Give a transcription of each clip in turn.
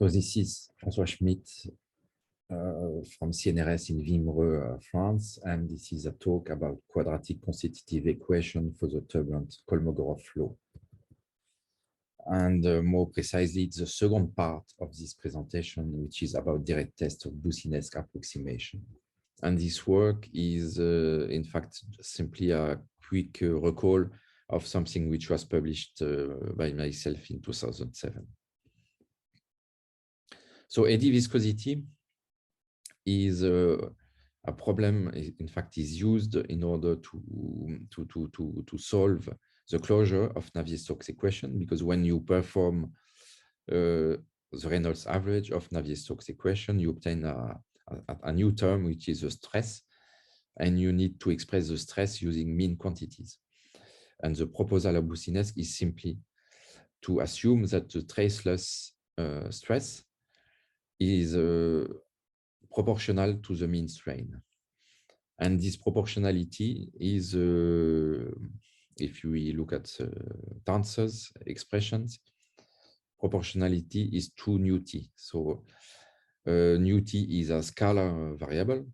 So this is François Schmitt from CNRS in Vimereux, France, and this is a talk about quadratic constitutive equation for the turbulent Kolmogorov flow. And more precisely, it's the second part of this presentation, which is about direct test of Boussinesq approximation. And this work is, in fact, simply a quick recall of something which was published by myself in 2007. So eddy-viscosity is a problem, in fact, is used in order to solve the closure of Navier-Stokes equation, because when you perform the Reynolds average of Navier-Stokes equation, you obtain a new term, which is the stress, and you need to express the stress using mean quantities. And the proposal of Boussinesq is simply to assume that the traceless stress is proportional to the mean strain. And this proportionality is, if we look at tensors expressions, proportionality is 2 nu-t. So nu-t is a scalar variable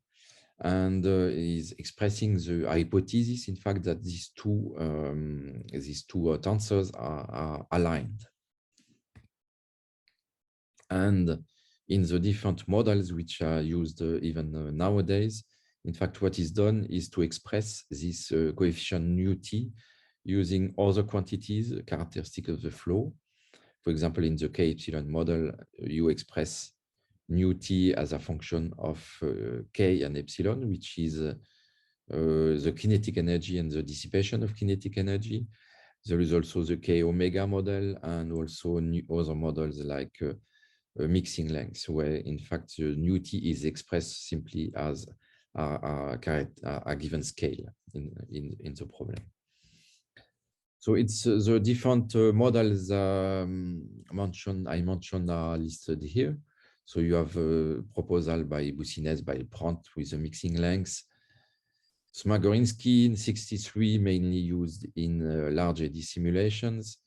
and is expressing the hypothesis, in fact, that these two tensors are aligned. And in the different models which are used even nowadays, in fact, what is done is to express this coefficient nu-t using other quantities characteristic of the flow. For example, in the k epsilon model, you express nu-t as a function of k and epsilon, which is the kinetic energy and the dissipation of kinetic energy. There is also the k omega model and also other models like mixing length, where in fact the nu-t is expressed simply as a given scale in the problem. So it's the different models I mentioned are listed here. So you have a proposal by Boussinesq, by Pront with a mixing length. Smagorinsky in 1963, mainly used in large eddy simulations.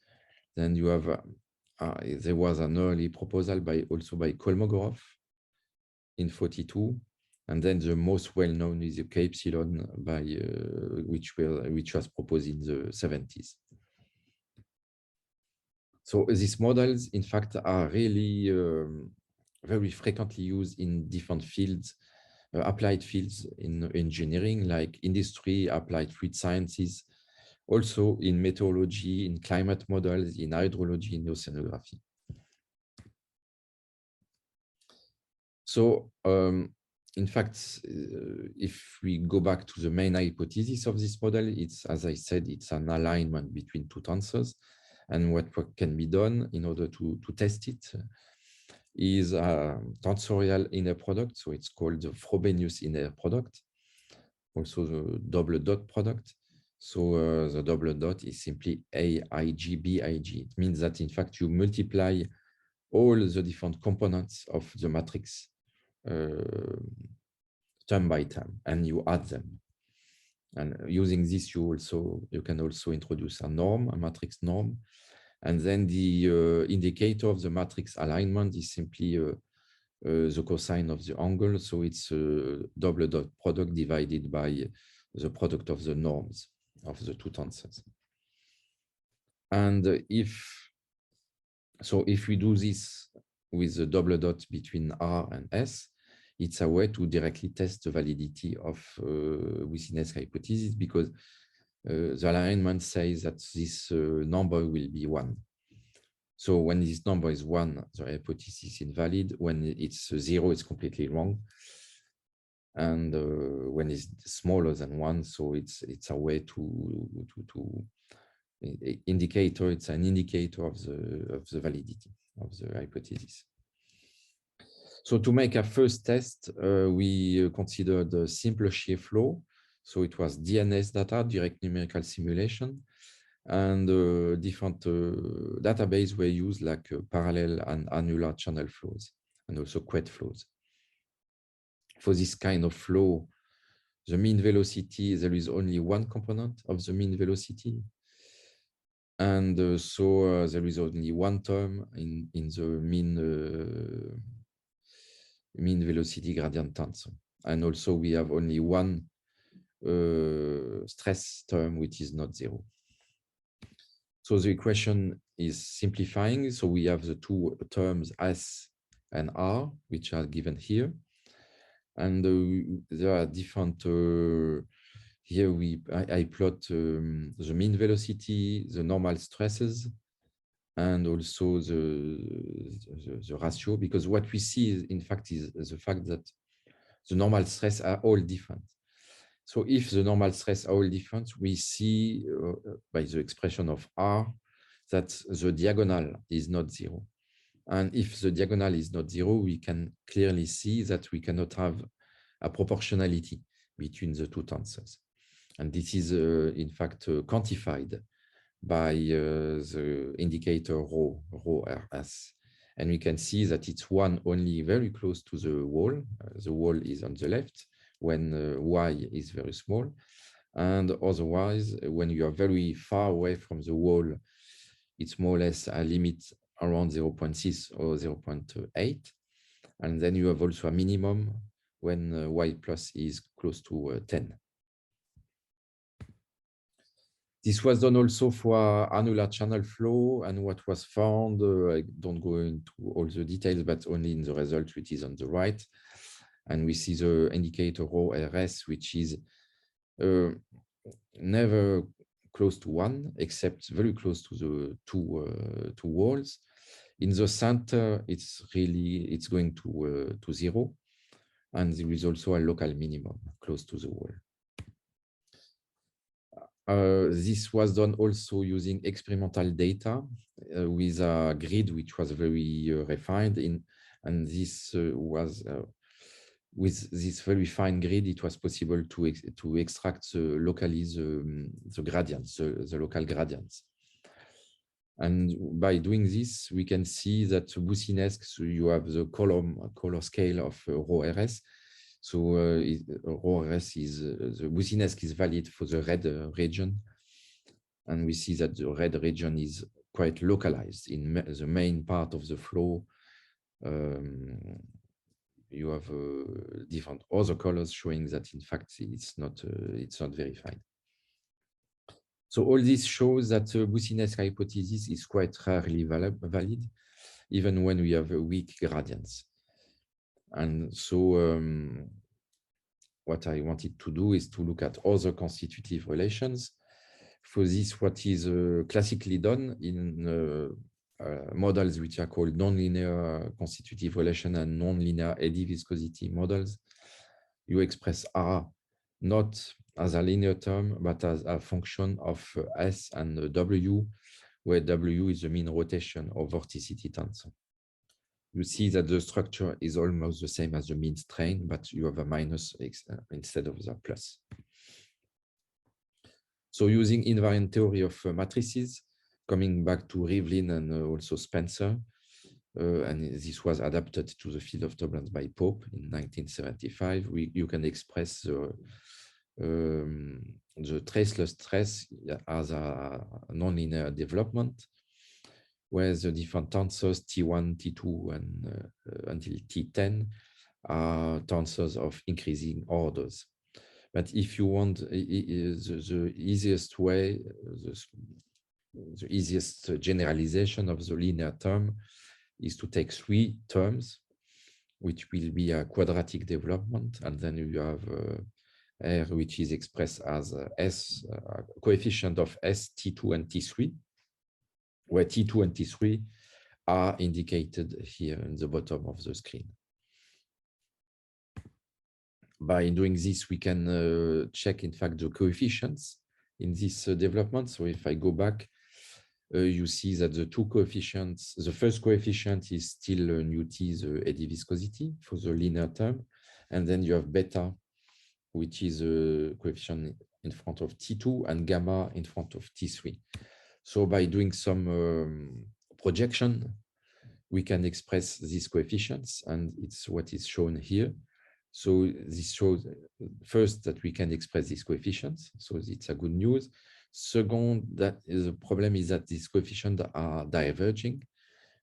Then you have there was an early proposal also by Kolmogorov in 1942, and then the most well-known is the k epsilon by which was proposed in the 1970s. So these models, in fact, are really very frequently used in different fields, applied fields in engineering, like industry, applied fluid sciences, also in meteorology, in climate models, in hydrology, in oceanography. So, in fact, if we go back to the main hypothesis of this model, it's, as I said, it's an alignment between two tensors. And what can be done in order to test it is a tensorial inner product. So it's called the Frobenius inner product, also the double dot product. So the double dot is simply AIG, BIG. It means that, in fact, you multiply all the different components of the matrix term by term, and you add them. And using this, you can also introduce a norm, a matrix norm. And then the indicator of the matrix alignment is simply the cosine of the angle. So it's a double dot product divided by the product of the norms of the two tensors. And if we do this with the double dot between R and S, it's a way to directly test the validity of Boussinesq hypothesis, because the alignment says that this number will be 1. So when this number is 1, the hypothesis is invalid. When it's 0, it's completely wrong. And when it's smaller than 1, so it's a way indicator. It's an indicator of the validity of the hypothesis. So to make a first test, we considered a simple shear flow. So it was DNS data, direct numerical simulation, and different databases were used, like parallel and annular channel flows, and also quet flows. For this kind of flow, the mean velocity, there is only one component of the mean velocity. And so there is only one term in the mean velocity gradient tensor. And also we have only one stress term, which is not zero. So the equation is simplifying. So we have the two terms S and R, which are given here. And there are different, here I plot the mean velocity, the normal stresses, and also the ratio, because what we see is, in fact, is the fact that the normal stress are all different. So if the normal stress are all different, we see by the expression of R that the diagonal is not zero. And if the diagonal is not zero, we can clearly see that we cannot have a proportionality between the two tensors. And this is, in fact, quantified by the indicator rho RS. And we can see that it's one only very close to the wall. The wall is on the left when y is very small. And otherwise, when you are very far away from the wall, it's more or less a limit around 0.6 or 0.8. And then you have also a minimum when y plus is close to 10. This was done also for annular channel flow, and what was found, I don't go into all the details, but only in the result, which is on the right. And we see the indicator rho RS, which is never close to 1, except very close to the two walls. In the center, it's going to 0, and there is also a local minimum close to the wall. This was done also using experimental data with a grid which was very refined, and this was with this very fine grid, it was possible to extract locally the gradients, the local gradients. And by doing this, we can see that Boussinesq, so you have the color scale of rho RS. So rho RS is, the Boussinesq is valid for the red region. And we see that the red region is quite localized in the main part of the flow. You have different other colors showing that, in fact, it's not verified. So all this shows that the Boussinesq hypothesis is quite rarely valid, even when we have weak gradients. And so what I wanted to do is to look at other constitutive relations. For this, what is classically done in models which are called nonlinear constitutive relation and nonlinear eddy-viscosity models, you express R not as a linear term, but as a function of S and W, where W is the mean rotation or vorticity tensor. You see that the structure is almost the same as the mean strain, but you have a minus instead of the plus. So using invariant theory of matrices, coming back to Rivlin and also Spencer, and this was adapted to the field of turbulence by Pope in 1975, you can express the traceless stress as a nonlinear development, where the different tensors T1, T2, and until T10 are tensors of increasing orders. But if you want the easiest way, the easiest generalization of the linear term is to take 3 terms, which will be a quadratic development, and then you have R, which is expressed as S, coefficient of S, T2, and T3, where T2 and T3 are indicated here in the bottom of the screen. By doing this, we can check, in fact, the coefficients in this development. So if I go back, you see that the two coefficients, the first coefficient is still nu t, the eddy viscosity for the linear term. And then you have beta, which is a coefficient in front of T2, and gamma in front of T3. So by doing some projection, we can express these coefficients, and it's what is shown here. So this shows first that we can express these coefficients. So it's a good news. Second, that is the problem is that these coefficients are diverging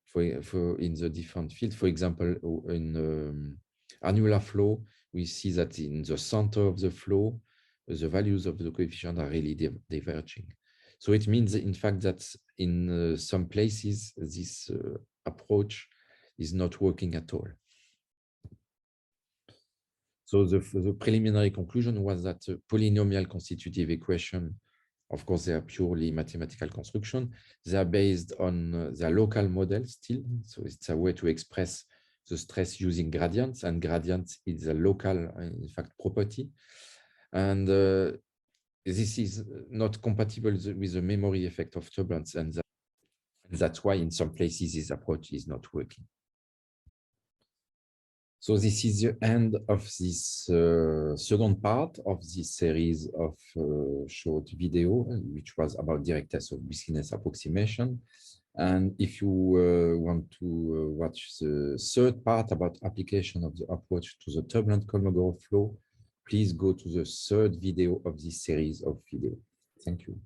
for in the different fields. For example, in annular flow, we see that in the center of the flow, the values of the coefficient are really diverging. So it means, in fact, that in some places, this approach is not working at all. So the preliminary conclusion was that polynomial constitutive equation, of course, they are purely mathematical construction. They are based on their local model still. So it's a way to express the stress using gradients, and gradients is a local, in fact, property. And this is not compatible with the memory effect of turbulence. And that's why in some places this approach is not working. So this is the end of this second part of this series of short video, which was about direct test of Boussinesq approximation. And if you want to watch the third part about application of the approach to the turbulent Kolmogorov flow, please go to the third video of this series of videos. Thank you.